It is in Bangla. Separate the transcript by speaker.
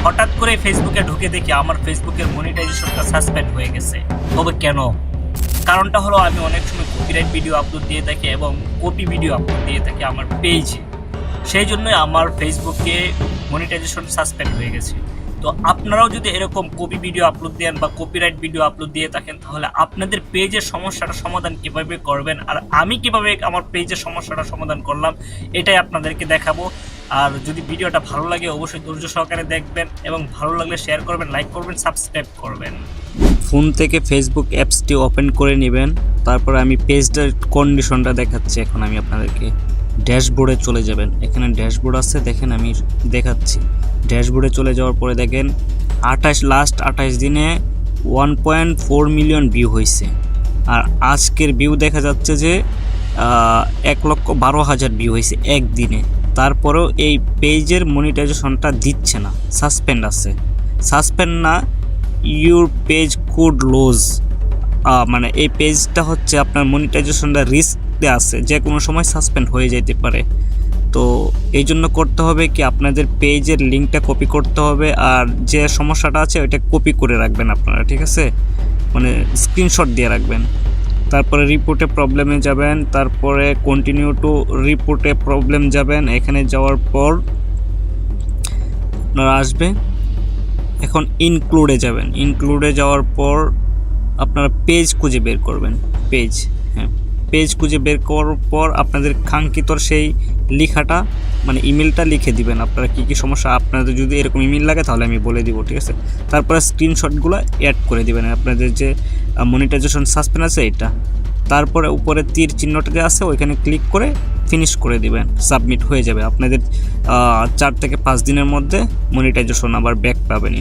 Speaker 1: হঠাৎ করে ফেসবুকে ঢুকে দেখি আমার ফেসবুকের মনিটাইজেশনটা সাসপেন্ড হয়ে গেছে। তবে কেন? কারণটা হলো আমি অনেক সময় কপিরাইট ভিডিও আপলোড দিয়ে থাকি এবং কপি ভিডিও আপলোড দিয়ে থাকি আমার পেজে, সেই জন্যই আমার ফেসবুকে মনিটাইজেশন সাসপেন্ড হয়ে গেছে। তো আপনারাও যদি এরকম কপি ভিডিও আপলোড দেন বা কপিরাইট ভিডিও আপলোড দিয়ে থাকেন, তাহলে আপনাদের পেজের সমস্যাটা সমাধান কিভাবে করবেন আর আমি কিভাবে আমার পেজের সমস্যাটা সমাধান করলাম এটাই আপনাদেরকে দেখাবো। আর যদি ভিডিওটা ভালো লাগে অবশ্যই ধৈর্য সহকারে দেখবেন এবং ভালো লাগলে শেয়ার করবেন, লাইক করবেন, সাবস্ক্রাইব করবেন।
Speaker 2: ফোন থেকে ফেসবুক অ্যাপসটি ওপেন করে নেবেন। তারপরে আমি পেজটার কন্ডিশনটা দেখাচ্ছি। এখন আমি আপনাদেরকে ড্যাশবোর্ডে চলে যাবেন। এখানে ড্যাশবোর্ড আছে, দেখেন আমি দেখাচ্ছি। ড্যাশবোর্ডে চলে যাওয়ার পরে দেখেন লাস্ট 28 দিনে 1.4 মিলিয়ন ভিউ হয়েছে। আর আজকের ভিউ দেখা যাচ্ছে যে 1,12,000 ভিউ হয়েছে একদিনে। তারপরেও এই পেজের মনিটাইজেশনটা দিচ্ছে না, সাসপেন্ড আছে। সাসপেন্ড না, ইউর পেজ কুড লুজ, মানে এই পেজটা হচ্ছে আপনার মনিটাইজেশনটা রিস্কে আছে, যে কোনো সময় সাসপেন্ড হয়ে যেতে পারে। তো এই জন্য করতে হবে কি, আপনাদের পেজের লিঙ্কটা কপি করতে হবে আর যে সমস্যাটা আছে ওইটা কপি করে রাখবেন আপনারা, ঠিক আছে? মানে স্ক্রিনশট দিয়ে রাখবেন। তারপরে রিপোর্টে প্রবলেমে যাবেন, তারপরে কন্টিনিউ টু রিপোর্টে প্রবলেম যাবেন। এখানে যাওয়ার পর আপনারা আসবে, এখন ইনক্লুডে যাবেন। ইনক্লুডে যাওয়ার পর আপনারা পেজ খুঁজে বের করবেন। পেজ খুঁজে বের করার পর আপনাদের কাঙ্ক্ষিত সেই লেখাটা মানে ইমেলটা লিখে দিবেন। আপনারা কী কী সমস্যা, আপনাদের যদি এরকম ইমেল লাগে তাহলে আমি বলে দিব, ঠিক আছে? তারপরে স্ক্রিনশটগুলো অ্যাড করে দিবেন আপনাদের যে মনিটাইজেশন সাসপেন্ড আছে এটা। তারপরে উপরে তীর চিহ্নটা যে আছে ওইখানে ক্লিক করে ফিনিশ করে দিবেন, সাবমিট হয়ে যাবে। আপনাদের 4 থেকে 5 দিনের মধ্যে মনিটাইজেশন আবার ব্যাক পাবেন।